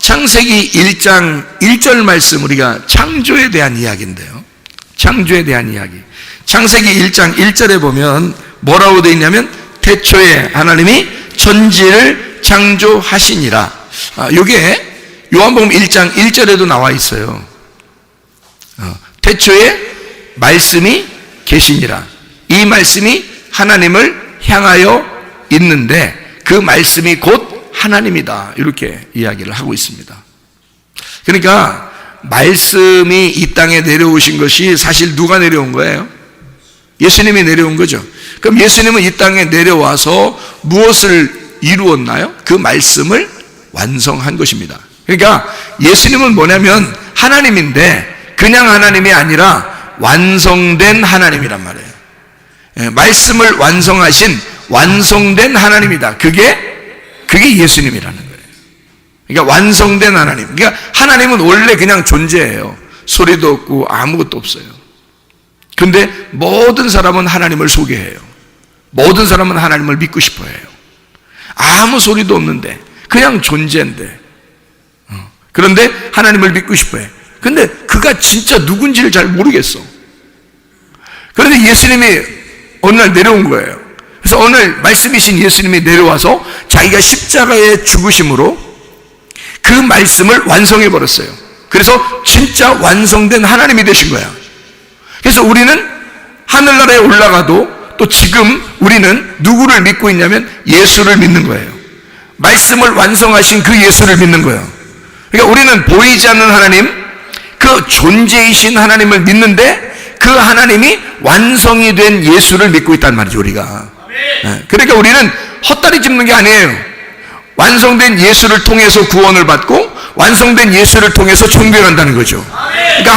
창세기 1장 1절 말씀, 우리가 창조에 대한 이야기인데요. 창조에 대한 이야기. 창세기 1장 1절에 보면 뭐라고 되어 있냐면, 태초에 하나님이 천지를 창조하시니라. 이게 요한복음 1장 1절에도 나와 있어요. 태초에 말씀이 계시니라. 이 말씀이 하나님을 향하여 있는데 그 말씀이 곧 하나님이다, 이렇게 이야기를 하고 있습니다. 그러니까 말씀이 이 땅에 내려오신 것이 사실 누가 내려온 거예요? 예수님이 내려온 거죠. 그럼 예수님은 이 땅에 내려와서 무엇을 이루었나요? 그 말씀을 완성한 것입니다. 그러니까 예수님은 뭐냐면 하나님인데 그냥 하나님이 아니라 완성된 하나님이란 말이에요. 말씀을 완성하신 완성된 하나님이다. 그게 예수님이라는 거예요. 그러니까 완성된 하나님. 그러니까 하나님은 원래 그냥 존재예요. 소리도 없고 아무것도 없어요. 근데 모든 사람은 하나님을 소개해요. 모든 사람은 하나님을 믿고 싶어 해요. 아무 소리도 없는데 그냥 존재인데, 그런데 하나님을 믿고 싶어 해. 근데 그가 진짜 누군지를 잘 모르겠어. 그런데 예수님이 어느 날 내려온 거예요. 그래서 어느 날 말씀이신 예수님이 내려와서 자기가 십자가의 죽으심으로 그 말씀을 완성해 버렸어요. 그래서 진짜 완성된 하나님이 되신 거야. 그래서 우리는 하늘나라에 올라가도 또 지금 우리는 누구를 믿고 있냐면 예수를 믿는 거예요. 말씀을 완성하신 그 예수를 믿는 거예요. 그러니까 우리는 보이지 않는 하나님, 그 존재이신 하나님을 믿는데 그 하나님이 완성이 된 예수를 믿고 있단 말이죠, 우리가. 그러니까 우리는 헛다리 짚는 게 아니에요. 완성된 예수를 통해서 구원을 받고 완성된 예수를 통해서 천국에 간다는 거죠. 그러니까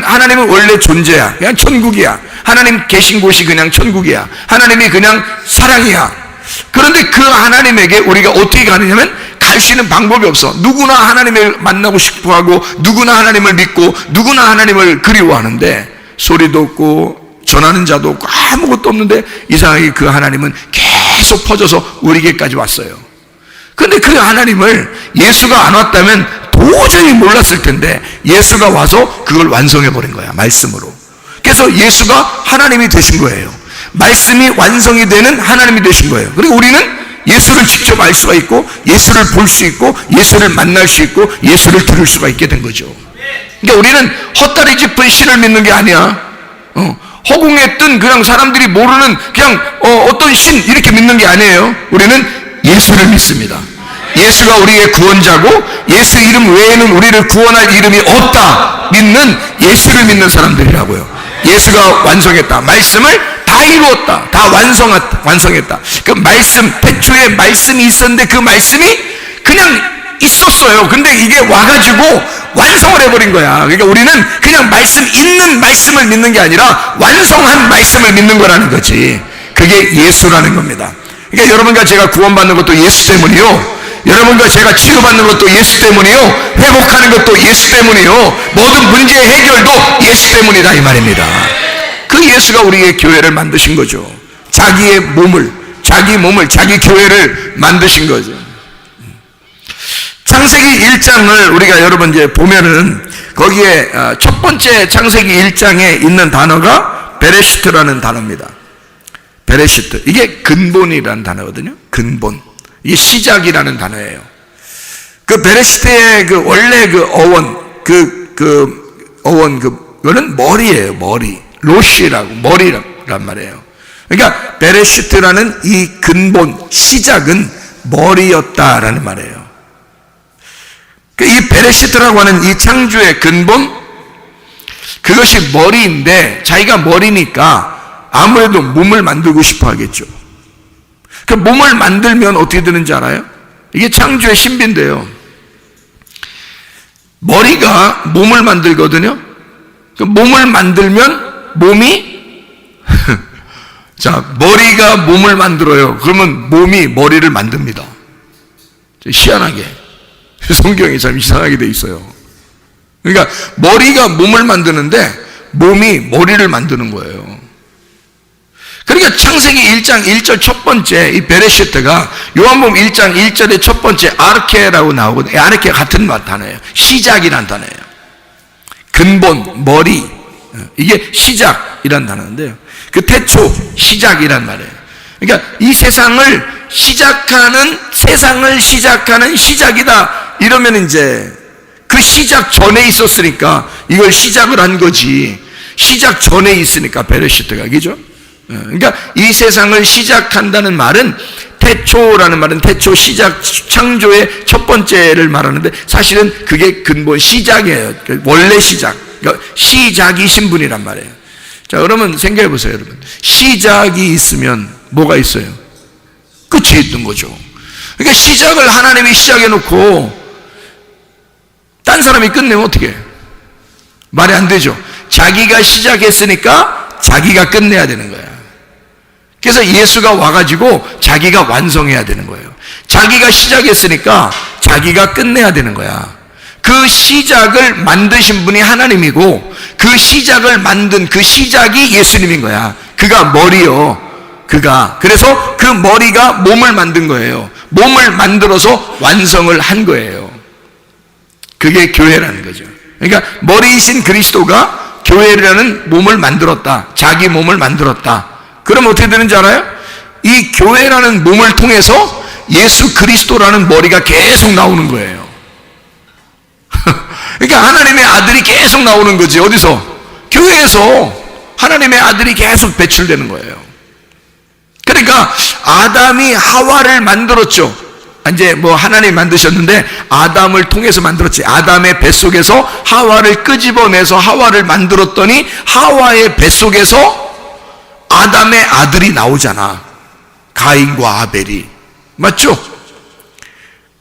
하나님은 원래 존재야. 그냥 천국이야. 하나님 계신 곳이 그냥 천국이야. 하나님이 그냥 사랑이야. 그런데 그 하나님에게 우리가 어떻게 가느냐면 갈 수 있는 방법이 없어. 누구나 하나님을 만나고 싶어하고 누구나 하나님을 믿고 누구나 하나님을 그리워하는데 소리도 없고 전하는 자도 없고 아무것도 없는데 이상하게 그 하나님은 계속 퍼져서 우리에게까지 왔어요. 그런데 그 하나님을 예수가 안 왔다면 도저히 몰랐을 텐데 예수가 와서 그걸 완성해 버린 거야, 말씀으로. 그래서 예수가 하나님이 되신 거예요. 말씀이 완성이 되는 하나님이 되신 거예요. 그리고 우리는 예수를 직접 알 수가 있고 예수를 볼 수 있고 예수를 만날 수 있고 예수를 들을 수가 있게 된 거죠. 그러니까 우리는 헛다리 짚은 신을 믿는 게 아니야. 허공에 뜬 그냥 사람들이 모르는 그냥 어떤 신 이렇게 믿는 게 아니에요. 우리는 예수를 믿습니다. 예수가 우리의 구원자고 예수 이름 외에는 우리를 구원할 이름이 없다 믿는 예수를 믿는 사람들이라고요. 예수가 완성했다. 말씀을 다 이루었다. 다 완성했다. 그 말씀, 태초에 말씀이 있었는데 그 말씀이 그냥 있었어요. 근데 이게 와가지고 완성을 해버린 거야. 그러니까 우리는 그냥 있는 말씀을 믿는 게 아니라 완성한 말씀을 믿는 거라는 거지. 그게 예수라는 겁니다. 그러니까 여러분과 제가 구원받는 것도 예수 때문이요. 여러분과 제가 치료받는 것도 예수 때문이요. 회복하는 것도 예수 때문이요. 모든 문제의 해결도 예수 때문이다, 이 말입니다. 그 예수가 우리의 교회를 만드신 거죠. 자기 몸을, 자기 교회를 만드신 거죠. 창세기 1장을 우리가 여러분 이제 보면은 거기에 첫 번째 창세기 1장에 있는 단어가 베레시트라는 단어입니다. 베레시트. 이게 근본이라는 단어거든요. 근본. 이게 시작이라는 단어예요. 그 베레시트의 그 원래 그 어원, 그거는 머리예요, 머리. 로시라고, 머리란 말이에요. 그러니까 베레시트라는 이 근본, 시작은 머리였다라는 말이에요. 이 베레시트라고 하는 이 창조의 근본, 그것이 머리인데 자기가 머리니까 아무래도 몸을 만들고 싶어 하겠죠. 그 몸을 만들면 어떻게 되는지 알아요? 이게 창조의 신비인데요. 머리가 몸을 만들거든요. 그 몸을 만들면 몸이 자, 머리가 몸을 만들어요. 그러면 몸이 머리를 만듭니다. 희한하게 성경이 참 이상하게 돼 있어요. 그러니까 머리가 몸을 만드는데 몸이 머리를 만드는 거예요. 그러니까 창세기 1장 1절 첫 번째 이 베레시트가 요한복음 1장 1절의 첫 번째 아르케라고 나오거든요. 아르케 같은 단어예요. 시작이란 단어예요. 근본, 머리, 이게 시작이란 단어인데요. 그 태초, 시작이란 말이에요. 그러니까 이 세상을 시작하는 시작이다 이러면 이제 그 시작 전에 있었으니까 이걸 시작을 한 거지. 시작 전에 있으니까 베레시트가, 그죠? 그러니까 이 세상을 시작한다는 말은 태초라는 말은 태초, 시작, 창조의 첫 번째를 말하는데 사실은 그게 근본 시작이에요. 원래 시작. 그러니까 시작이신 분이란 말이에요. 자, 그러면 생각해 보세요, 여러분. 시작이 있으면 뭐가 있어요? 끝이 있는 거죠. 그러니까 시작을 하나님이 시작해 놓고 딴 사람이 끝내면 어떻게 해요? 말이 안 되죠. 자기가 시작했으니까 자기가 끝내야 되는 거야. 그래서 예수가 와가지고 자기가 완성해야 되는 거예요. 자기가 시작했으니까 자기가 끝내야 되는 거야. 그 시작을 만드신 분이 하나님이고 그 시작을 만든 그 시작이 예수님인 거야. 그가 머리요. 그래서 그 머리가 몸을 만든 거예요. 몸을 만들어서 완성을 한 거예요. 그게 교회라는 거죠. 그러니까 머리이신 그리스도가 교회라는 몸을 만들었다. 자기 몸을 만들었다. 그럼 어떻게 되는지 알아요? 이 교회라는 몸을 통해서 예수 그리스도라는 머리가 계속 나오는 거예요. 그러니까 하나님의 아들이 계속 나오는 거지. 어디서? 교회에서 하나님의 아들이 계속 배출되는 거예요. 그러니까 아담이 하와를 만들었죠. 이제 뭐 하나님이 만드셨는데 아담을 통해서 만들었지. 아담의 뱃속에서 하와를 끄집어내서 하와를 만들었더니 하와의 뱃속에서 아담의 아들이 나오잖아. 가인과 아벨이. 맞죠?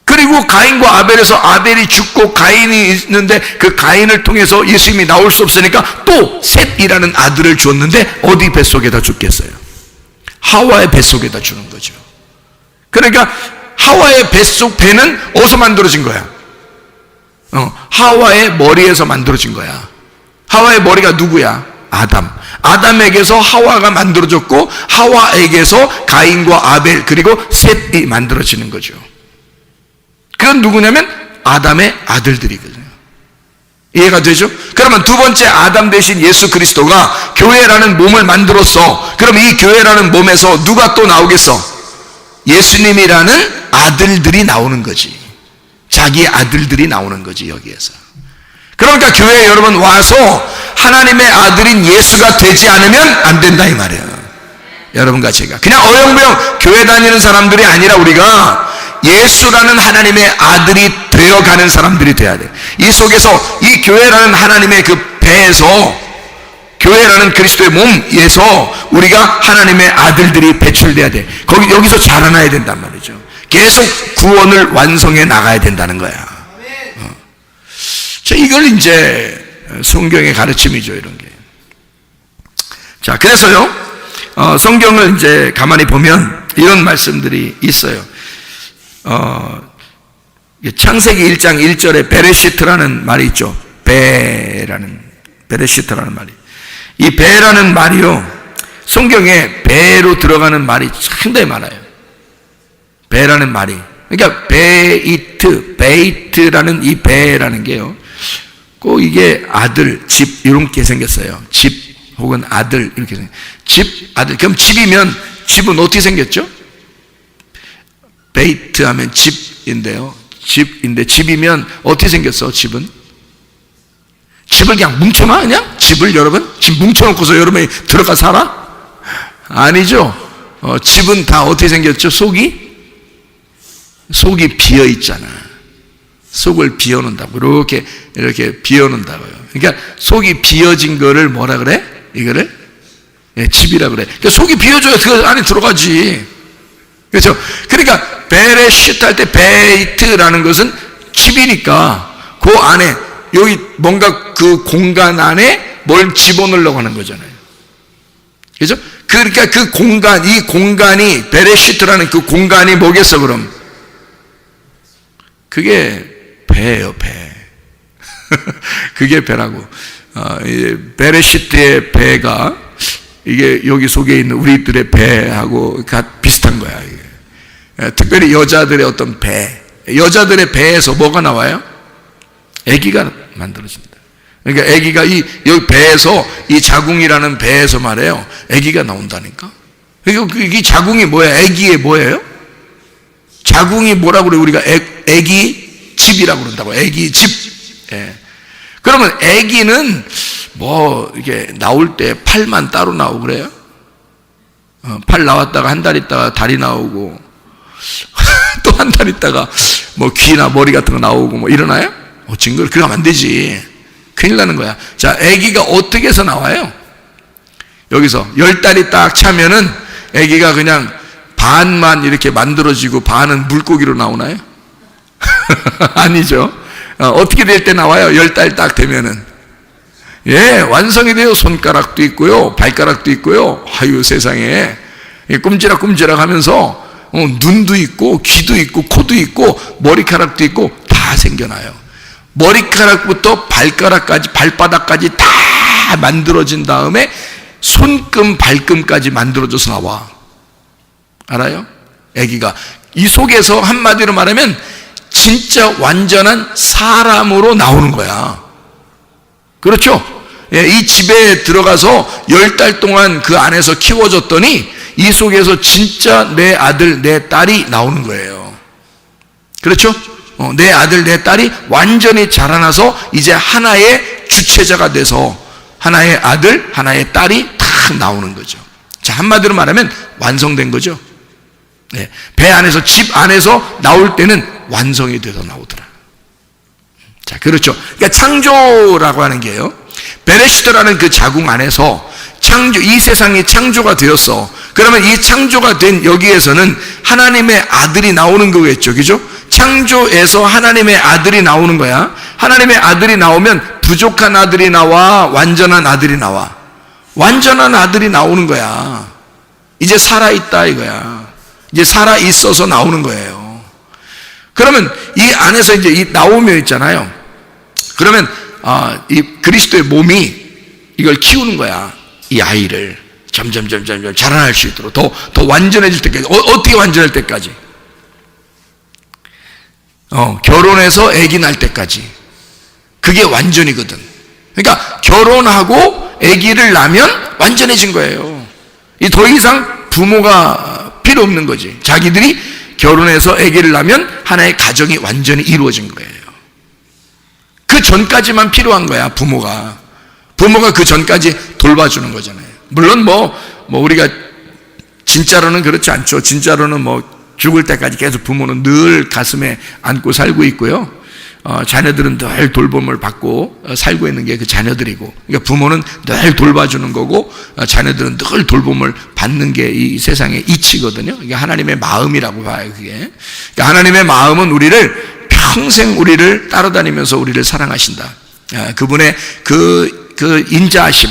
그리고 가인과 아벨에서 아벨이 죽고 가인이 있는데 그 가인을 통해서 예수님이 나올 수 없으니까 또 셋이라는 아들을 주었는데 어디 뱃속에다 죽겠어요? 하와의 뱃속에다 주는 거죠. 그러니까 하와의 뱃속 배는 어디서 만들어진 거야? 하와의 머리에서 만들어진 거야. 하와의 머리가 누구야? 아담에게서 하와가 만들어졌고 하와에게서 가인과 아벨 그리고 셋이 만들어지는 거죠. 그건 누구냐면 아담의 아들들이거든요. 이해가 되죠? 그러면 두 번째 아담 대신 예수 그리스도가 교회라는 몸을 만들었어. 그럼 이 교회라는 몸에서 누가 또 나오겠어? 예수님이라는 아들들이 나오는 거지. 자기 아들들이 나오는 거지, 여기에서. 그러니까 교회에 여러분 와서 하나님의 아들인 예수가 되지 않으면 안 된다 이 말이에요. 여러분과 제가 그냥 어영부영 교회 다니는 사람들이 아니라 우리가 예수라는 하나님의 아들이 되어가는 사람들이 돼야 돼. 이 속에서 이 교회라는 하나님의 그 배에서, 교회라는 그리스도의 몸에서 우리가 하나님의 아들들이 배출돼야 돼. 여기서 자라나야 된단 말이죠. 계속 구원을 완성해 나가야 된다는 거야. 자, 이걸 이제 성경의 가르침이죠, 이런 게. 자, 그래서요, 성경을 이제 가만히 보면 이런 말씀들이 있어요. 창세기 1장 1절에 베레시트라는 말이 있죠. 베레시트라는 말이. 이 배라는 말이요, 성경에 배로 들어가는 말이 상당히 많아요. 배라는 말이. 그러니까 베이트라는 이 배라는 게요, 꼭 이게 아들, 집 이렇게 생겼어요. 집 혹은 아들 이렇게 생겼어요. 집, 아들. 그럼 집이면 집은 어떻게 생겼죠? 베이트 하면 집인데요. 집인데 집이면 어떻게 생겼어? 집은? 집을 그냥 뭉쳐놔? 그냥? 집을 여러분? 집 뭉쳐놓고서 여러분이 들어가 살아? 아니죠. 집은 다 어떻게 생겼죠? 속이 비어 있잖아. 속을 비워놓는다고. 이렇게 비워놓는다고요. 그러니까 속이 비어진 거를 뭐라 그래? 이거를? 집이라 그래. 그러니까 속이 비어줘야 그 안에 들어가지. 그렇죠? 그러니까 베레시트 할 때 베이트라는 것은 집이니까 그 안에 여기 뭔가 그 공간 안에 뭘 집어넣으려고 하는 거잖아요. 그렇죠? 그러니까 그 공간, 이 공간이 베레시트라는 그 공간이 뭐겠어 그럼? 그게 배예요, 배. 그게 배라고. 베레시트의 배가 이게 여기 속에 있는 우리들의 배하고 비슷한 거야. 이게. 특별히 여자들의 어떤 배, 여자들의 배에서 뭐가 나와요? 아기가 만들어진다. 그러니까 아기가 여기 배에서, 이 자궁이라는 배에서 말해요, 아기가 나온다니까. 그러니까 이 자궁이 뭐야? 아기의 뭐예요? 자궁이 뭐라고 그래? 우리가 아기 집이라고 그런다고. 아기 집. 예. 그러면 아기는 뭐 이렇게 나올 때 팔만 따로 나오고 그래요? 팔 나왔다가 한 달 있다가 다리 나오고 또 한 달 있다가 뭐 귀나 머리 같은 거 나오고 뭐 이러나요? 징그러. 그러면 안 되지. 큰일 나는 거야. 자, 아기가 어떻게 해서 나와요? 여기서 10달이 딱 차면은 아기가 그냥 반만 이렇게 만들어지고 반은 물고기로 나오나요? 아니죠. 어떻게 될 때 나와요? 10달 딱 되면은. 예, 완성이 돼요. 손가락도 있고요, 발가락도 있고요. 아유, 세상에. 꼼지락꼼지락 하면서 눈도 있고, 귀도 있고, 코도 있고, 머리카락도 있고, 다 생겨나요. 머리카락부터 발가락까지, 발바닥까지 다 만들어진 다음에 손금, 발금까지 만들어져서 나와. 알아요? 아기가. 이 속에서 한마디로 말하면 진짜 완전한 사람으로 나오는 거야. 그렇죠? 예, 이 집에 들어가서 10달 동안 그 안에서 키워졌더니 이 속에서 진짜 내 아들, 내 딸이 나오는 거예요. 그렇죠? 내 아들, 내 딸이 완전히 자라나서 이제 하나의 주체자가 돼서 하나의 아들, 하나의 딸이 탁 나오는 거죠. 자, 한마디로 말하면 완성된 거죠. 네, 배 안에서, 집 안에서 나올 때는 완성이 돼서 나오더라. 자, 그렇죠. 그러니까 창조라고 하는 게요, 베레시트라는 그 자궁 안에서 창조, 이 세상이 창조가 되었어. 그러면 이 창조가 된 여기에서는 하나님의 아들이 나오는 거겠죠. 그죠? 창조에서 하나님의 아들이 나오는 거야. 하나님의 아들이 나오면 부족한 아들이 나와, 완전한 아들이 나와. 완전한 아들이 나오는 거야. 이제 살아있다 이거야. 이제 살아있어서 나오는 거예요. 그러면 이 안에서 이제 이 나오며 있잖아요. 그러면 이 그리스도의 몸이 이걸 키우는 거야. 이 아이를 점점 자라날 수 있도록 더 완전해질 때까지. 어떻게 완전할 때까지? 결혼해서 아기 날 때까지. 그게 완전이거든. 그러니까 결혼하고 아기를 낳으면 완전해진 거예요. 이 더 이상 부모가 필요 없는 거지. 자기들이 결혼해서 아기를 낳으면 하나의 가정이 완전히 이루어진 거예요. 그 전까지만 필요한 거야. 부모가 그 전까지 돌봐주는 거잖아요. 물론 뭐 우리가 진짜로는 그렇지 않죠. 진짜로는 뭐 죽을 때까지 계속 부모는 늘 가슴에 안고 살고 있고요. 자녀들은 늘 돌봄을 받고 살고 있는 게 그 자녀들이고, 그러니까 부모는 늘 돌봐주는 거고, 자녀들은 늘 돌봄을 받는 게 이 세상의 이치거든요. 이게 하나님의 마음이라고 봐요. 그게. 그러니까 하나님의 마음은 우리를 평생 우리를 따라다니면서 우리를 사랑하신다. 그분의 그 인자하심,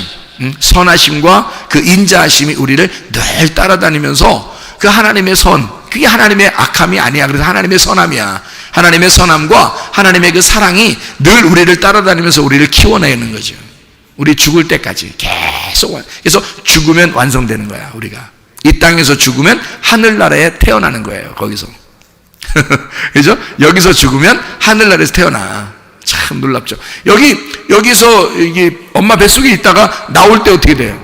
선하심과 그 인자하심이 우리를 늘 따라다니면서 그 하나님의 선, 그게 하나님의 악함이 아니야. 그래서 하나님의 선함이야. 하나님의 선함과 하나님의 그 사랑이 늘 우리를 따라다니면서 우리를 키워내는 거죠. 우리 죽을 때까지 계속. 그래서 죽으면 완성되는 거야. 우리가 이 땅에서 죽으면 하늘나라에 태어나는 거예요. 거기서. 그죠? 여기서 죽으면 하늘나라에서 태어나. 참 놀랍죠. 여기서 이게 엄마 뱃속에 있다가 나올 때 어떻게 돼요?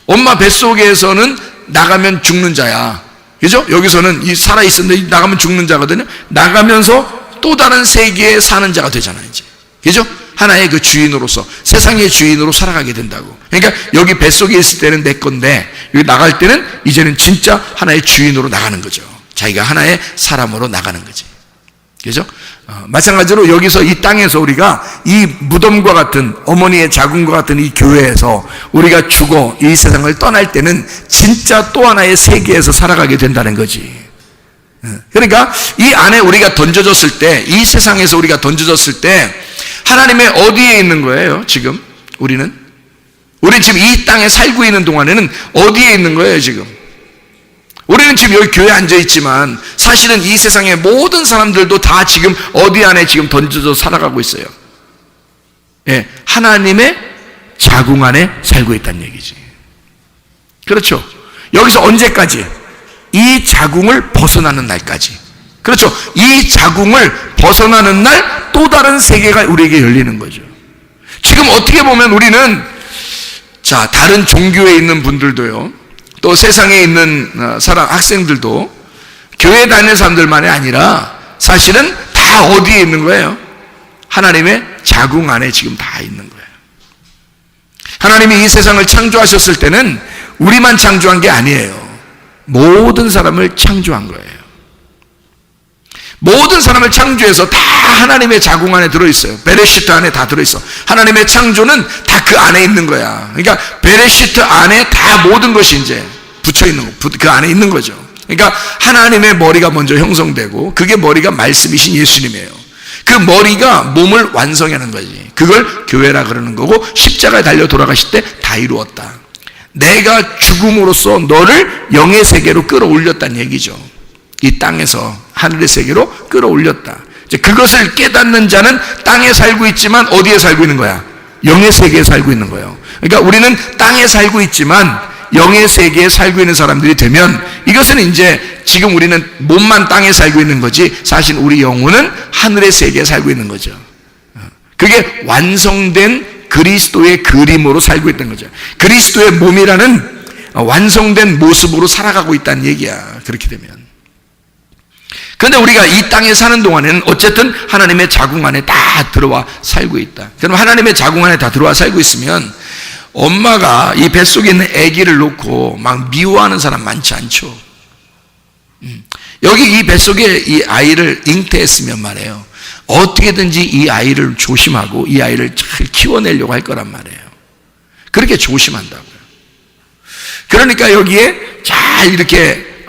엄마 뱃속에서는 나가면 죽는 자야. 그죠? 여기서는 이 살아있었는데 나가면 죽는 자거든요. 나가면서 또 다른 세계에 사는 자가 되잖아요, 이제. 그죠? 하나의 그 주인으로서, 세상의 주인으로 살아가게 된다고. 그러니까 여기 뱃속에 있을 때는 내 건데, 여기 나갈 때는 이제는 진짜 하나의 주인으로 나가는 거죠. 자기가 하나의 사람으로 나가는 거지. 그죠? 마찬가지로 여기서 이 땅에서 우리가 이 무덤과 같은, 어머니의 자궁과 같은 이 교회에서 우리가 죽어 이 세상을 떠날 때는 진짜 또 하나의 세계에서 살아가게 된다는 거지. 그러니까 이 안에 우리가 던져졌을 때, 이 세상에서 우리가 던져졌을 때 하나님의 어디에 있는 거예요? 지금 우리 지금 이 땅에 살고 있는 동안에는 어디에 있는 거예요? 지금 우리는 지금 여기 교회에 앉아있지만 사실은 이 세상의 모든 사람들도 다 지금 어디 안에 지금 던져져 살아가고 있어요. 예, 하나님의 자궁 안에 살고 있다는 얘기지. 그렇죠. 여기서 언제까지? 이 자궁을 벗어나는 날까지. 그렇죠. 이 자궁을 벗어나는 날 또 다른 세계가 우리에게 열리는 거죠. 지금 어떻게 보면 우리는 다른 종교에 있는 분들도요, 또 세상에 있는 학생들도 교회 다니는 사람들만이 아니라 사실은 다 어디에 있는 거예요? 하나님의 자궁 안에 지금 다 있는 거예요. 하나님이 이 세상을 창조하셨을 때는 우리만 창조한 게 아니에요. 모든 사람을 창조한 거예요. 모든 사람을 창조해서 다 하나님의 자궁 안에 들어있어요. 베레시트 안에 다 들어있어. 하나님의 창조는 다 그 안에 있는 거야. 그러니까 베레시트 안에 다 모든 것이 이제 붙여있는 거, 그 안에 있는 거죠. 그러니까 하나님의 머리가 먼저 형성되고 그게 머리가 말씀이신 예수님이에요. 그 머리가 몸을 완성하는 거지. 그걸 교회라 그러는 거고, 십자가에 달려 돌아가실 때 다 이루었다. 내가 죽음으로써 너를 영의 세계로 끌어올렸다는 얘기죠. 이 땅에서 하늘의 세계로 끌어올렸다. 이제 그것을 깨닫는 자는 땅에 살고 있지만 어디에 살고 있는 거야? 영의 세계에 살고 있는 거예요. 그러니까 우리는 땅에 살고 있지만 영의 세계에 살고 있는 사람들이 되면, 이것은 이제 지금 우리는 몸만 땅에 살고 있는 거지, 사실 우리 영혼은 하늘의 세계에 살고 있는 거죠. 그게 완성된 그리스도의 그림으로 살고 있는 거죠. 그리스도의 몸이라는 완성된 모습으로 살아가고 있다는 얘기야, 그렇게 되면. 그런데 우리가 이 땅에 사는 동안에는 어쨌든 하나님의 자궁 안에 다 들어와 살고 있다. 그럼 하나님의 자궁 안에 다 들어와 살고 있으면 엄마가 이 뱃속에 있는 아기를 놓고 막 미워하는 사람 많지 않죠. 여기 이 뱃속에 이 아이를 잉태했으면 말이에요, 어떻게든지 이 아이를 조심하고 이 아이를 잘 키워내려고 할 거란 말이에요. 그렇게 조심한다고요. 그러니까 여기에 잘 이렇게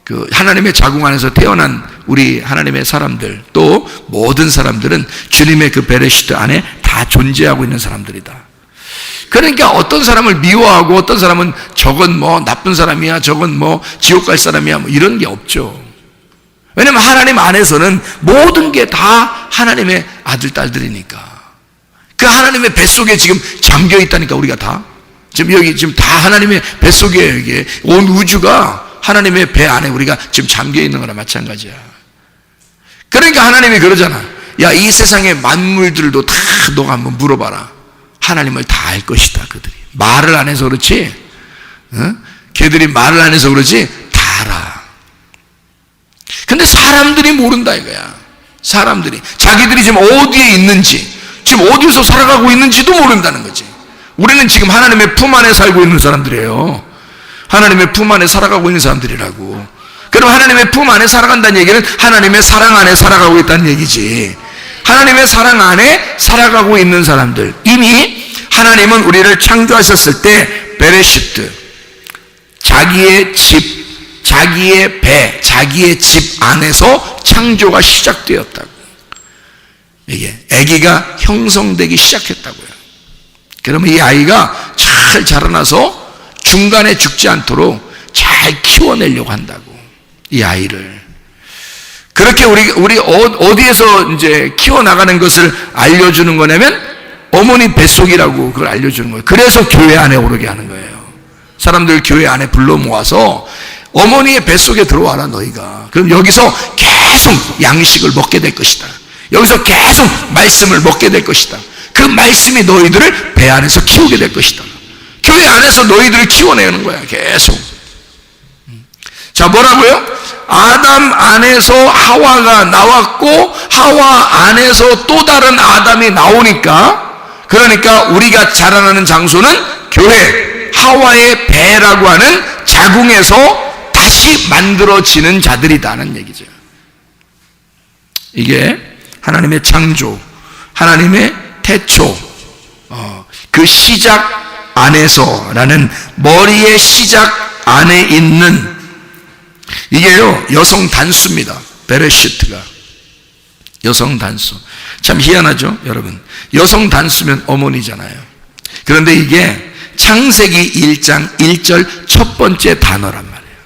그 하나님의 자궁 안에서 태어난 우리 하나님의 사람들, 또 모든 사람들은 주님의 그 베레시트 안에 다 존재하고 있는 사람들이다. 그러니까 어떤 사람을 미워하고 어떤 사람은 저건 뭐 나쁜 사람이야, 저건 뭐 지옥 갈 사람이야, 뭐 이런 게 없죠. 왜냐면 하나님 안에서는 모든 게 다 하나님의 아들, 딸들이니까. 그 하나님의 뱃속에 지금 잠겨 있다니까, 우리가 다. 지금 여기 지금 다 하나님의 뱃속에, 이게 온 우주가 하나님의 배 안에 우리가 지금 잠겨 있는 거나 마찬가지야. 그러니까 하나님이 그러잖아. 야, 이 세상의 만물들도 다 너가 한번 물어봐라. 하나님을 다 알 것이다, 그들이. 말을 안 해서 그렇지, 걔들이 말을 안 해서 그렇지, 다 알아. 근데 사람들이 모른다 이거야. 사람들이 자기들이 지금 어디에 있는지, 지금 어디서 살아가고 있는지도 모른다는 거지. 우리는 지금 하나님의 품 안에 살고 있는 사람들이에요. 하나님의 품 안에 살아가고 있는 사람들이라고. 그럼 하나님의 품 안에 살아간다는 얘기는 하나님의 사랑 안에 살아가고 있다는 얘기지. 하나님의 사랑 안에 살아가고 있는 사람들, 이미 하나님은 우리를 창조하셨을 때 베레시트, 자기의 집, 자기의 배, 자기의 집 안에서 창조가 시작되었다고. 이게 아기가 형성되기 시작했다고요. 그러면 이 아이가 잘 자라나서 중간에 죽지 않도록 잘 키워내려고 한다고, 이 아이를. 그렇게 우리 어디에서 이제 키워나가는 것을 알려주는 거냐면 어머니 뱃속이라고 그걸 알려주는 거예요. 그래서 교회 안에 오르게 하는 거예요. 사람들 교회 안에 불러 모아서 어머니의 뱃속에 들어와라 너희가. 그럼 여기서 계속 양식을 먹게 될 것이다. 여기서 계속 말씀을 먹게 될 것이다. 그 말씀이 너희들을 배 안에서 키우게 될 것이다. 교회 안에서 너희들을 키워내는 거야, 계속. 자, 뭐라고요? 아담 안에서 하와가 나왔고 하와 안에서 또 다른 아담이 나오니까, 그러니까 우리가 자라나는 장소는 교회, 하와의 배라고 하는 자궁에서 다시 만들어지는 자들이다는 얘기죠. 이게 하나님의 창조, 하나님의 태초, 그 시작 안에서라는 머리의 시작 안에 있는, 이게요 여성 단수입니다. 베레시트가 여성 단수. 참 희한하죠 여러분. 여성 단수면 어머니잖아요. 그런데 이게 창세기 1장 1절 첫 번째 단어란 말이에요.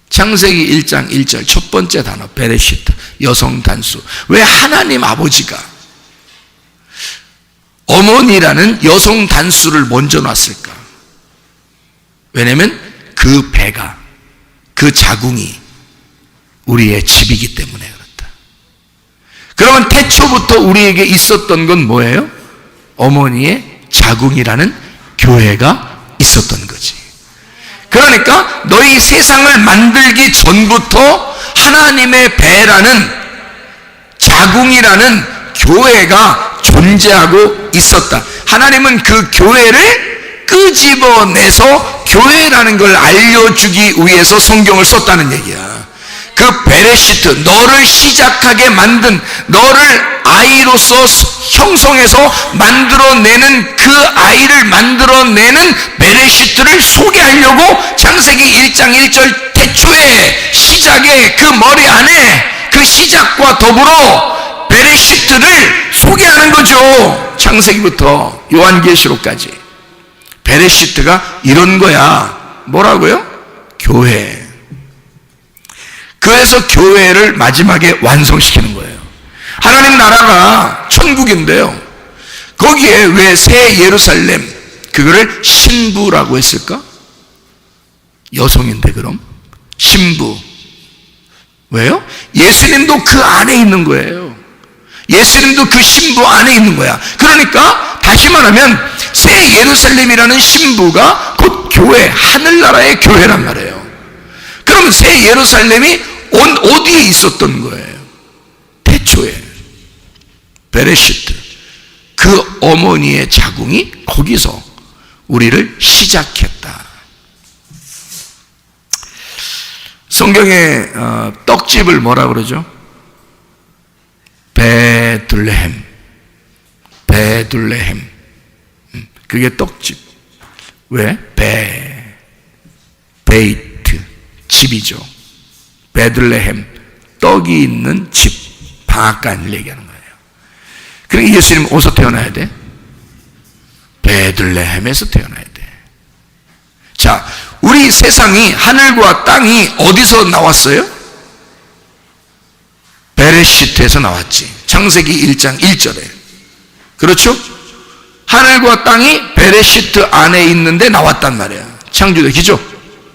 창세기 1장 1절 첫 번째 단어 베레시트, 여성 단수. 왜 하나님 아버지가 어머니라는 여성 단수를 먼저 놨을까? 왜냐하면 그 배가, 그 자궁이 우리의 집이기 때문에 그렇다. 그러면 태초부터 우리에게 있었던 건 뭐예요? 어머니의 자궁이라는 교회가 있었던 거지. 그러니까 너희 세상을 만들기 전부터 하나님의 배라는 자궁이라는 교회가 존재하고 있었다. 하나님은 그 교회를 끄집어내서 교회라는 걸 알려주기 위해서 성경을 썼다는 얘기야. 그 베레시트, 너를 시작하게 만든, 너를 아이로서 형성해서 만들어내는 그 아이를 만들어내는 베레시트를 소개하려고 창세기 1장 1절 태초에 시작에 그 머리 안에 그 시작과 더불어 베레시트를 소개하는 거죠. 창세기부터 요한계시록까지. 베레시트가 이런 거야. 뭐라고요? 교회. 그래서 교회를 마지막에 완성시키는 거예요. 하나님 나라가 천국인데요, 거기에 왜 새 예루살렘, 그거를 신부라고 했을까? 여성인데 그럼 신부. 왜요? 예수님도 그 안에 있는 거예요. 예수님도 그 신부 안에 있는 거야. 그러니까 다시 말하면 새 예루살렘이라는 신부가 곧 교회, 하늘나라의 교회란 말이에요. 그럼 새 예루살렘이 어디에 있었던 거예요? 태초에 베레시트, 그 어머니의 자궁이 거기서 우리를 시작했다. 성경에 떡집을 뭐라 그러죠? 베들레헴. 베들레헴. 그게 떡집. 왜? 베이트, 집이죠. 베들레헴, 떡이 있는 집, 방앗간을 얘기하는 거예요. 그러니까 예수님은 어디서 태어나야 돼? 베들레헴에서 태어나야 돼. 자, 우리 세상이, 하늘과 땅이 어디서 나왔어요? 베레시트에서 나왔지. 창세기 1장 1절에. 그렇죠? 하늘과 땅이 베레시트 안에 있는데 나왔단 말이야. 창조대, 그죠?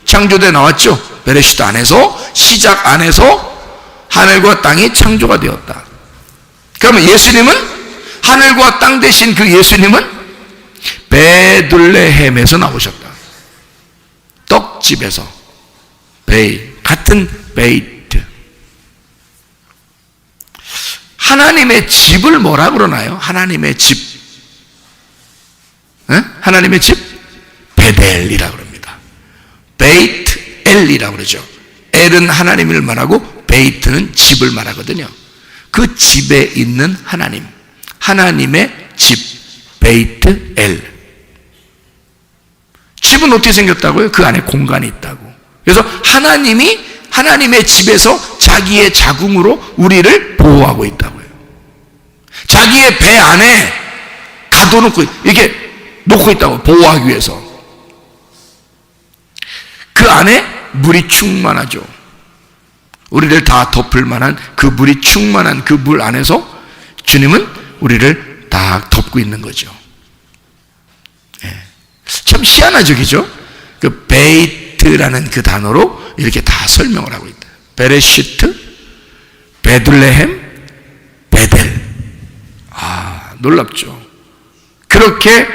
창조대 나왔죠? 베레시트 안에서, 시작 안에서 하늘과 땅이 창조가 되었다. 그러면 예수님은, 하늘과 땅 대신 그 예수님은 베들레헴에서 나오셨다. 떡집에서. 같은 베이트. 하나님의 집을 뭐라 그러나요? 하나님의 집. 하나님의 집? 베델이라 그럽니다. 베이트 엘이라고 그러죠. 엘은 하나님을 말하고 베이트는 집을 말하거든요. 그 집에 있는 하나님, 하나님의 집, 베이트 엘. 집은 어떻게 생겼다고요? 그 안에 공간이 있다고. 그래서 하나님이 하나님의 집에서 자기의 자궁으로 우리를 보호하고 있다고요. 자기의 배 안에 가둬놓고 이렇게 놓고 있다고, 보호하기 위해서. 그 안에 물이 충만하죠. 우리를 다 덮을 만한 그 물이 충만한 그 물 안에서 주님은 우리를 다 덮고 있는 거죠. 참 희한하죠, 그죠? 그 베이트라는 그 단어로 이렇게 다 설명을 하고 있다. 베레시트, 베들레헴, 베델. 아, 놀랍죠. 그렇게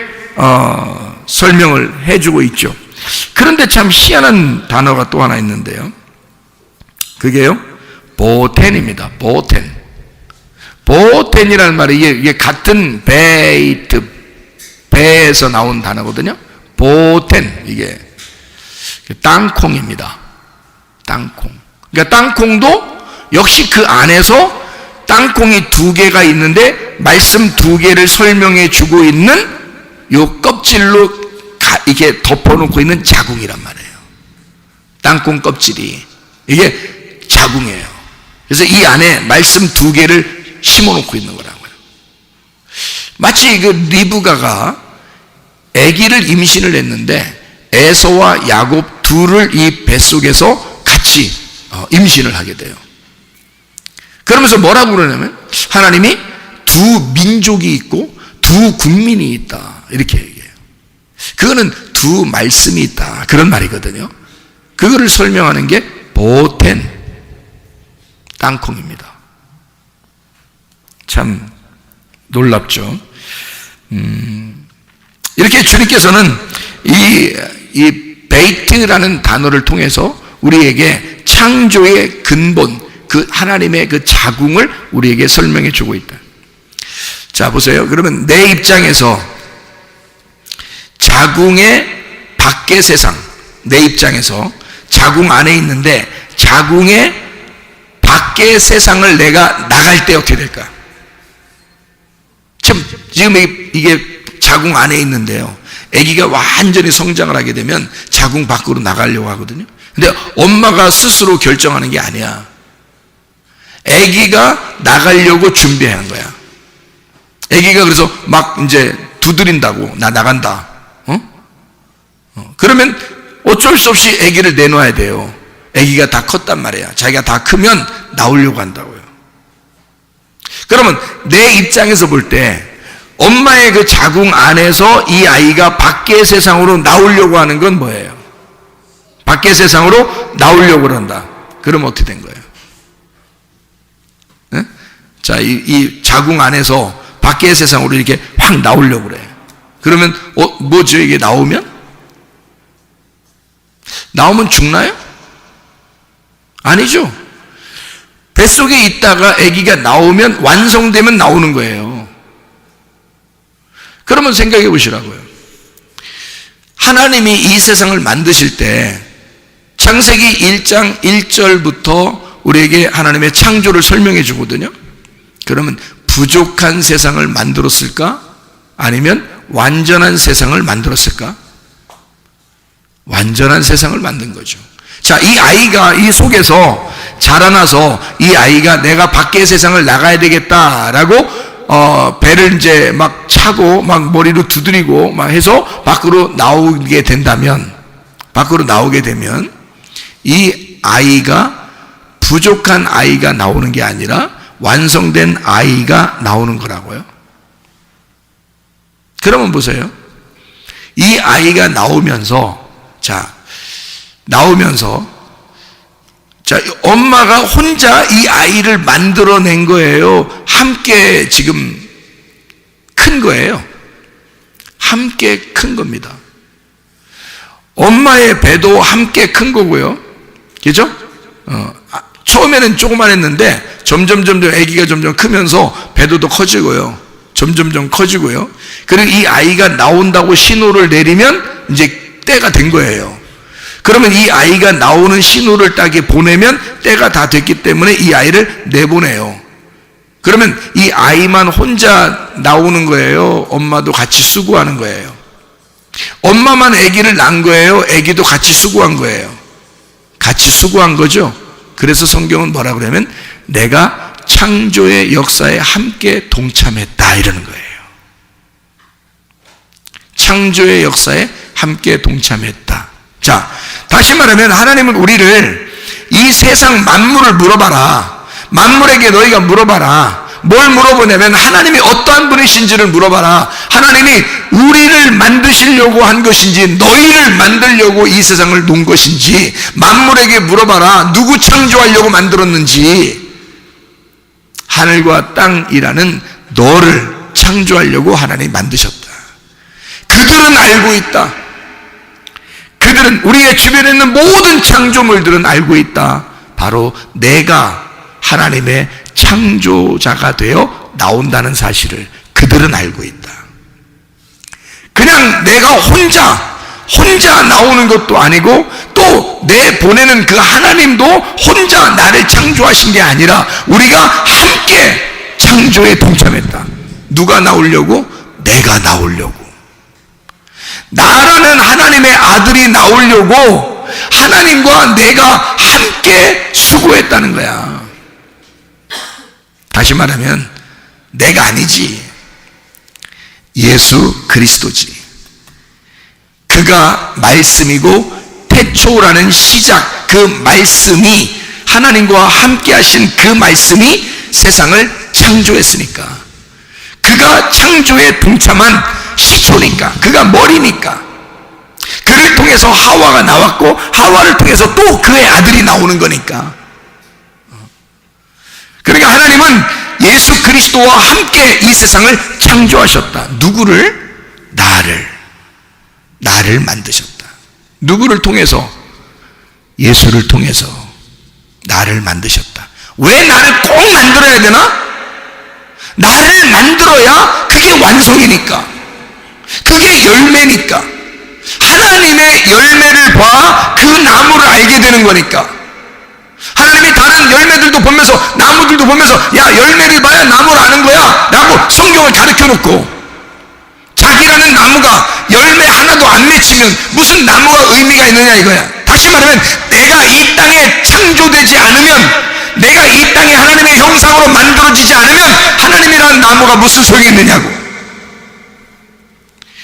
설명을 해주고 있죠. 그런데 참 희한한 단어가 또 하나 있는데요, 그게요, 보텐입니다. 보텐. 보텐이라는 말이 이게 같은 베이트, 배에서 나온 단어거든요. 보텐, 이게 땅콩입니다. 땅콩. 그러니까 땅콩도 역시 그 안에서 땅콩이 두 개가 있는데 말씀 두 개를 설명해 주고 있는 요 껍질로 이게 덮어놓고 있는 자궁이란 말이에요. 땅콩 껍질이 이게 자궁이에요. 그래서 이 안에 말씀 두 개를 심어놓고 있는 거라고요. 마치 그 리브가가 아기를 임신을 했는데 에서와 야곱 둘을 이 뱃속에서 같이 임신을 하게 돼요. 그러면서 뭐라고 그러냐면 하나님이 두 민족이 있고 두 국민이 있다, 이렇게 얘기해요. 그거는 두 말씀이 있다. 그런 말이거든요. 그거를 설명하는 게 보텐, 땅콩입니다. 참 놀랍죠. 이렇게 주님께서는 이 베이트라는 단어를 통해서 우리에게 창조의 근본, 그 하나님의 그 자궁을 우리에게 설명해 주고 있다. 자, 보세요. 그러면 내 입장에서 자궁의 밖의 세상, 내 입장에서 자궁 안에 있는데 자궁의 밖의 세상을 내가 나갈 때 어떻게 될까? 지금 이게 자궁 안에 있는데요. 아기가 완전히 성장을 하게 되면 자궁 밖으로 나가려고 하거든요. 근데 엄마가 스스로 결정하는 게 아니야. 아기가 나가려고 준비하는 거야. 아기가 그래서 막 이제 두드린다고, 나 나간다. 그러면 어쩔 수 없이 아기를 내놔야 돼요. 아기가 다 컸단 말이야. 자기가 다 크면 나오려고 한다고요. 그러면 내 입장에서 볼 때 엄마의 그 자궁 안에서 이 아이가 밖의 세상으로 나오려고 하는 건 뭐예요? 밖의 세상으로 나오려고 그런다. 그럼 어떻게 된 거예요? 네? 자, 이 자궁 안에서 밖의 세상으로 이렇게 확 나오려고 그래. 그러면 뭐죠? 이게 나오면 죽나요? 아니죠. 뱃속에 있다가 아기가 나오면, 완성되면 나오는 거예요. 그러면 생각해 보시라고요. 하나님이 이 세상을 만드실 때 창세기 1장 1절부터 우리에게 하나님의 창조를 설명해 주거든요. 그러면 부족한 세상을 만들었을까? 아니면 완전한 세상을 만들었을까? 완전한 세상을 만든 거죠. 자, 이 아이가 이 속에서 자라나서 이 아이가 내가 밖의 세상을 나가야 되겠다라고 배를 이제 막 차고 막 머리로 두드리고 막 해서 밖으로 나오게 되면 이 아이가 부족한 아이가 나오는 게 아니라 완성된 아이가 나오는 거라고요. 그러면 보세요. 이 아이가 나오면서 엄마가 혼자 이 아이를 만들어낸 거예요? 함께 지금 큰 거예요? 함께 큰 겁니다. 엄마의 배도 함께 큰 거고요. 그죠? 처음에는 조그만했는데 점점 아기가 점점 크면서 배도 더 커지고요. 점점 커지고요. 그리고 이 아이가 나온다고 신호를 내리면 이제 때가 된 거예요. 그러면 이 아이가 나오는 신호를 딱 보내면 때가 다 됐기 때문에 이 아이를 내보내요. 그러면 이 아이만 혼자 나오는 거예요? 엄마도 같이 수고하는 거예요? 엄마만 아기를 낳은 거예요? 아기도 같이 수고한 거예요? 같이 수고한 거죠? 그래서 성경은 뭐라 그러면 내가 창조의 역사에 함께 동참했다 이러는 거예요. 창조의 역사에 함께 동참했다. 자, 다시 말하면 하나님은 우리를 이 세상 만물을 물어봐라. 만물에게 너희가 물어봐라. 뭘 물어보냐면 하나님이 어떠한 분이신지를 물어봐라. 하나님이 우리를 만드시려고 한 것인지 너희를 만들려고 이 세상을 놓은 것인지 만물에게 물어봐라. 누구 창조하려고 만들었는지. 하늘과 땅이라는 너를 창조하려고 하나님이 만드셨다. 그들은 알고 있다. 그들은 우리의 주변에 있는 모든 창조물들은 알고 있다. 바로 내가 하나님의 창조자가 되어 나온다는 사실을 그들은 알고 있다. 그냥 내가 혼자 나오는 것도 아니고 또 내 보내는 그 하나님도 혼자 나를 창조하신 게 아니라 우리가 함께 창조에 동참했다. 누가 나오려고? 내가 나오려고. 나라는 하나님의 아들이 나오려고 하나님과 내가 함께 수고했다는 거야. 다시 말하면 내가 아니지. 예수 그리스도지. 그가 말씀이고 태초라는 시작, 그 말씀이 하나님과 함께 하신 그 말씀이 세상을 창조했으니까, 그가 창조에 동참한 시초니까, 그가 머리니까, 그를 통해서 하와가 나왔고 하와를 통해서 또 그의 아들이 나오는 거니까. 그러니까 하나님은 예수 그리스도와 함께 이 세상을 창조하셨다. 누구를? 나를 만드셨다. 누구를 통해서? 예수를 통해서 나를 만드셨다. 왜 나를 꼭 만들어야 되나? 나를 만들어야 그게 완성이니까, 그게 열매니까. 하나님의 열매를 봐 그 나무를 알게 되는 거니까. 하나님이 다른 열매들도 보면서, 나무들도 보면서, 야, 열매를 봐야 나무를 아는 거야 라고 성경을 가르쳐 놓고, 자기라는 나무가 열매 하나도 안 맺히면 무슨 나무가 의미가 있느냐 이거야. 다시 말하면 내가 이 땅에 창조되지 않으면, 내가 이 땅에 하나님의 형상으로 만들어지지 않으면 하나님이라는 나무가 무슨 소용이 있느냐고.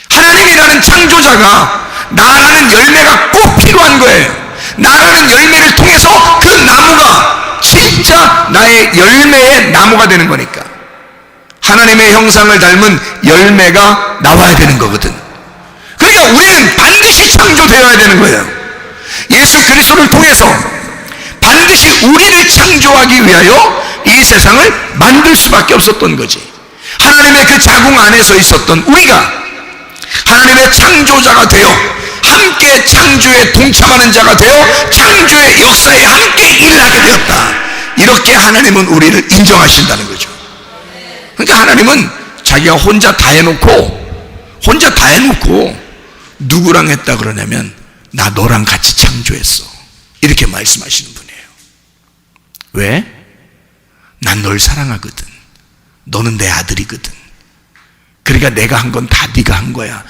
하나님이라는 창조자가 나라는 열매가 꼭 필요한 거예요. 나라는 열매를 통해서 그 나무가 진짜 나의 열매의 나무가 되는 거니까. 하나님의 형상을 닮은 열매가 나와야 되는 거거든. 그러니까 우리는 반드시 창조되어야 되는 거예요. 예수 그리스도를 통해서 반드시 우리를 창조하기 위하여 이 세상을 만들 수밖에 없었던 거지. 하나님의 그 자궁 안에서 있었던 우리가 하나님의 창조자가 되어 함께 창조에 동참하는 자가 되어 창조의 역사에 함께 일하게 되었다. 이렇게 하나님은 우리를 인정하신다는 거죠. 그러니까 하나님은 자기가 혼자 다 해놓고 누구랑 했다 그러냐면 나 너랑 같이 창조했어, 이렇게 말씀하시는 분이에요. 왜? 난 널 사랑하거든. 너는 내 아들이거든. 그러니까 내가 한 건 다 네가 한 거야.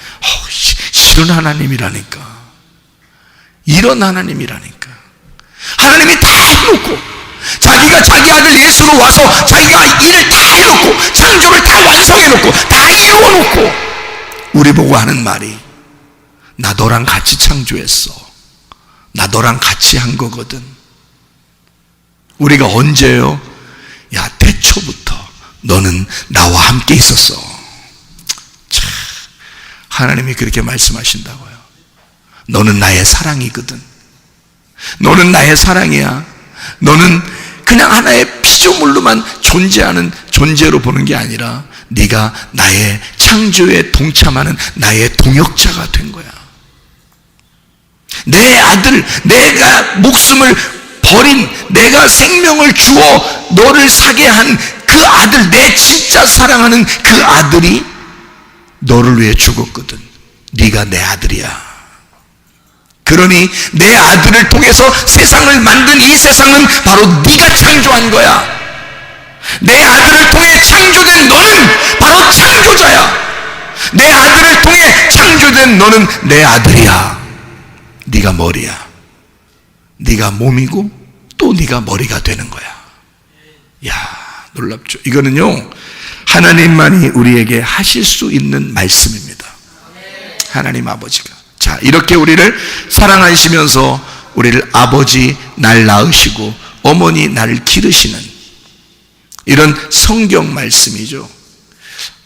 이런 하나님이라니까. 이런 하나님이라니까. 하나님이 다 해놓고, 자기가 자기 아들 예수로 와서 자기가 일을 다 해놓고, 창조를 다 완성해놓고, 다 이루어놓고, 우리 보고 하는 말이 나 너랑 같이 창조했어. 나 너랑 같이 한 거거든. 우리가 언제요? 야, 태초부터 너는 나와 함께 있었어. 참, 하나님이 그렇게 말씀하신다고요. 너는 나의 사랑이거든. 너는 나의 사랑이야. 너는 그냥 하나의 피조물로만 존재하는 존재로 보는 게 아니라 네가 나의 창조에 동참하는 나의 동역자가 된 거야. 내 아들, 내가 목숨을 버린, 내가 생명을 주어 너를 사게 한 그 아들, 내 진짜 사랑하는 그 아들이 너를 위해 죽었거든. 네가 내 아들이야. 그러니 내 아들을 통해서 세상을 만든 이 세상은 바로 네가 창조한 거야. 내 아들을 통해 창조된 너는 바로 창조자야. 내 아들을 통해 창조된 너는 내 아들이야. 네가 머리야. 네가 몸이고 또 네가 머리가 되는 거야. 야, 놀랍죠. 이거는요, 하나님만이 우리에게 하실 수 있는 말씀입니다. 하나님 아버지가. 자, 이렇게 우리를 사랑하시면서 우리를 아버지 날 낳으시고 어머니 나를 기르시는 이런 성경 말씀이죠.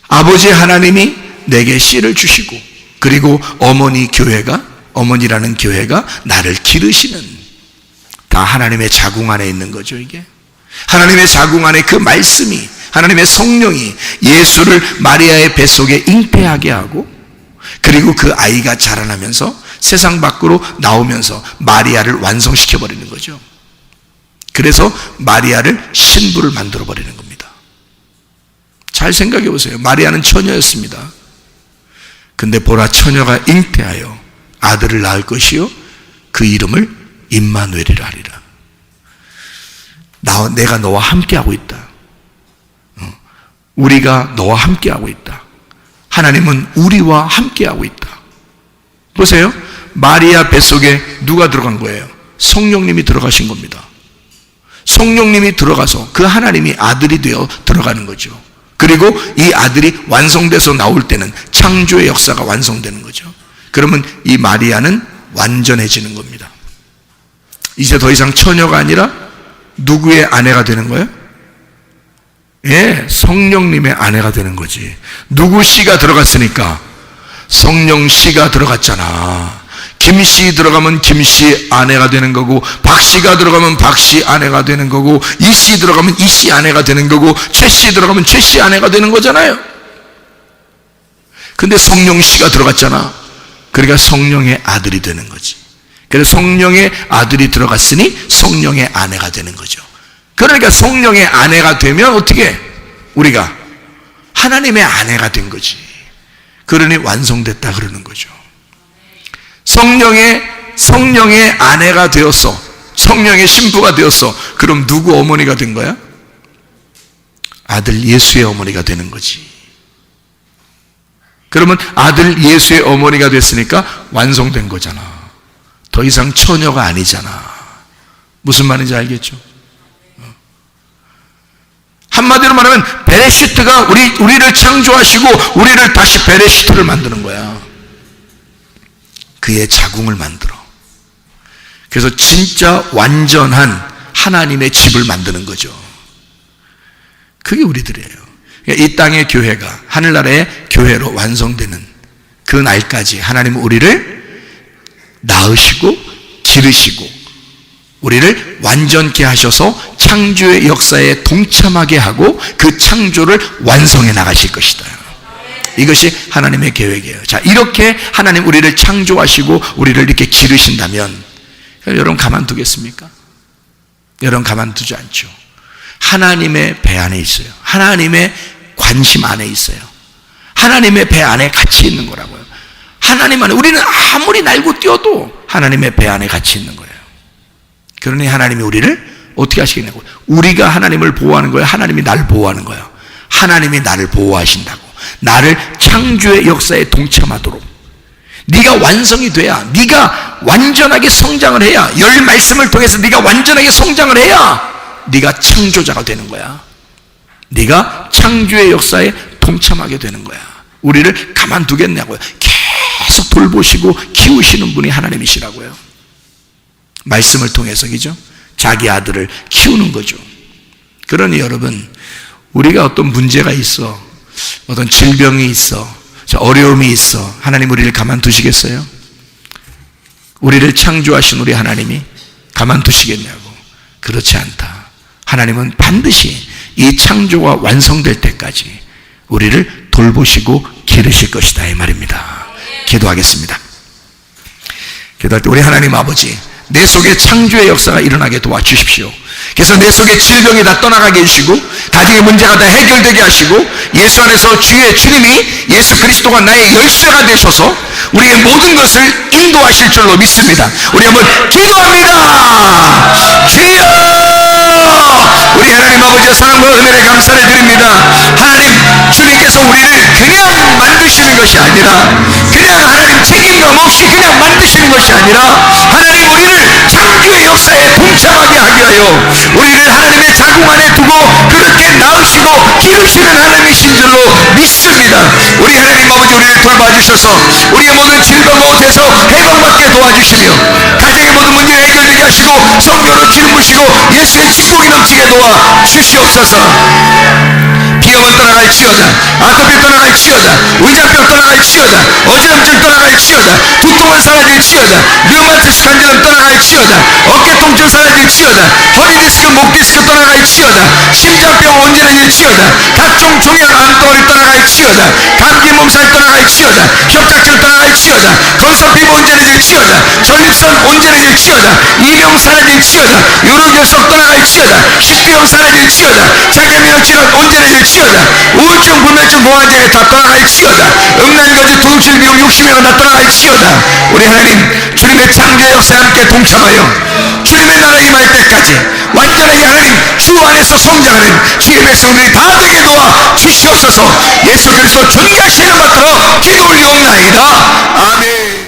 아버지 하나님이 내게 씨를 주시고, 그리고 어머니라는 교회가 나를 기르시는, 다 하나님의 자궁 안에 있는 거죠. 이게 하나님의 자궁 안에 그 말씀이, 하나님의 성령이 예수를 마리아의 뱃속에 잉태하게 하고, 그리고 그 아이가 자라나면서 세상 밖으로 나오면서 마리아를 완성시켜 버리는 거죠. 그래서 마리아를 신부를 만들어 버리는 겁니다. 잘 생각해 보세요. 마리아는 처녀였습니다. 근데 보라, 처녀가 잉태하여 아들을 낳을 것이요 그 이름을 임마누엘이라 하리라. 내가 너와 함께하고 있다. 우리가 너와 함께하고 있다. 하나님은 우리와 함께하고 있다. 보세요. 마리아 뱃속에 누가 들어간 거예요? 성령님이 들어가신 겁니다. 성령님이 들어가서 그 하나님이 아들이 되어 들어가는 거죠. 그리고 이 아들이 완성돼서 나올 때는 창조의 역사가 완성되는 거죠. 그러면 이 마리아는 완전해지는 겁니다. 이제 더 이상 처녀가 아니라 누구의 아내가 되는 거예요? 예, 성령님의 아내가 되는 거지. 누구 씨가 들어갔으니까? 성령 씨가 들어갔잖아. 김씨 들어가면 김씨 아내가 되는 거고, 박씨가 들어가면 박씨 아내가 되는 거고, 이씨 들어가면 이씨 아내가 되는 거고, 최씨 들어가면 최씨 아내가 되는 거잖아요. 근데 성령씨가 들어갔잖아. 그러니까 성령의 아들이 되는 거지. 그래서 성령의 아들이 들어갔으니 성령의 아내가 되는 거죠. 그러니까 성령의 아내가 되면 어떻게? 우리가 하나님의 아내가 된 거지. 그러니 완성됐다 그러는 거죠. 성령의 아내가 되었어. 성령의 신부가 되었어. 그럼 누구 어머니가 된 거야? 아들 예수의 어머니가 되는 거지. 그러면 아들 예수의 어머니가 됐으니까 완성된 거잖아. 더 이상 처녀가 아니잖아. 무슨 말인지 알겠죠? 한마디로 말하면 베레시트가 우리를 창조하시고 우리를 다시 베레시트를 만드는 거야. 그의 자궁을 만들어. 그래서 진짜 완전한 하나님의 집을 만드는 거죠. 그게 우리들이에요. 이 땅의 교회가 하늘나라의 교회로 완성되는 그 날까지 하나님은 우리를 낳으시고 기르시고 우리를 완전케 하셔서 창조의 역사에 동참하게 하고 그 창조를 완성해 나가실 것이다. 이것이 하나님의 계획이에요. 자, 이렇게 하나님 우리를 창조하시고 우리를 이렇게 기르신다면 여러분 가만두겠습니까? 여러분 가만두지 않죠. 하나님의 배 안에 있어요. 하나님의 관심 안에 있어요. 하나님의 배 안에 같이 있는 거라고요. 하나님 안에 우리는 아무리 날고 뛰어도 하나님의 배 안에 같이 있는 거예요. 그러니 하나님이 우리를 어떻게 하시겠냐고. 우리가 하나님을 보호하는 거예요? 하나님이 나를 보호하는 거예요? 하나님이 나를 보호하신다고. 나를 창조의 역사에 동참하도록. 네가 완성이 돼야, 네가 완전하게 성장을 해야, 열 말씀을 통해서 네가 완전하게 성장을 해야 네가 창조자가 되는 거야. 네가 창조의 역사에 동참하게 되는 거야. 우리를 가만두겠냐고요. 계속 돌보시고 키우시는 분이 하나님이시라고요. 말씀을 통해서, 그죠? 자기 아들을 키우는 거죠. 그러니 여러분, 우리가 어떤 문제가 있어, 어떤 질병이 있어, 어려움이 있어, 하나님 우리를 가만두시겠어요? 우리를 창조하신 우리 하나님이 가만두시겠냐고. 그렇지 않다. 하나님은 반드시 이 창조가 완성될 때까지 우리를 돌보시고 기르실 것이다, 이 말입니다. 기도하겠습니다. 기도할 때 우리 하나님 아버지, 내 속에 창조의 역사가 일어나게 도와주십시오. 그래서 내 속에 질병이 다 떠나가게 해주시고 가정의 문제가 다 해결되게 하시고 예수 안에서 주님이 예수 그리스도가 나의 열쇠가 되셔서 우리의 모든 것을 인도하실 줄로 믿습니다. 우리 한번 기도합니다. 주여, 우리 하나님 아버지의 사랑과 은혜를 감사를 드립니다. 하나님, 주님께서 우리를 그냥 만드시는 것이 아니라, 그냥 하나님 책임감 없이 그냥 만드시는 것이 아니라, 하나님 우리를 창조의 역사에 동참하게 하게 하여 우리를 하나님의 자궁 안에 두고 그렇게 낳으시고 기르시는 하나님이신 줄로 믿습니다. 우리 하나님 아버지, 우리를 돌봐주셔서 우리의 모든 질병 가운데서 해방받게 도와주시며 가정의 모든 문제 해결되게 하시고 성령으로 기름 부시고 예수의 축복이 넘치게 도와주시옵소서. 비염은 떠나갈지어다, 아토피 떠나갈지어다, 위장병 떠나갈지어다, 어지럼증 떠나갈지어다, 두통은 사라질지어다, 류마티스 관절염 떠나갈지어다, 어깨 통증 사라질지어다, 허리 디스크, 목 디스크 떠나갈지어다, 심장병 온전해질지어다, 각종 종양 암덩어리 떠나갈지어다, 감기 몸살 떠나갈지어다, 협착증 떠나갈지어다, 건선 피부 온전해질지어다, 전립선 온전해질지어다, 이명 사라질지어다, 요로결석 떠나갈지어다, 식비염 사라질지어다, 자가면역 질환 온전해질지어다, 우울증, 불면증, 공황장애 다 떠나갈지어다, 음란거지, 두루칠, 미용, 욕심이가 다 떠나갈지어다. 우리 하나님, 주님의 창조 역사에 함께 동참하여 주님의 나라 임할 때까지 완전하게 하나님 주 안에서 성장하는 주의 백성들이 다 되게 도와 주시옵소서. 예수 그리스도 존귀하신 이름 받들어 기도 올리옵나이다. 아멘.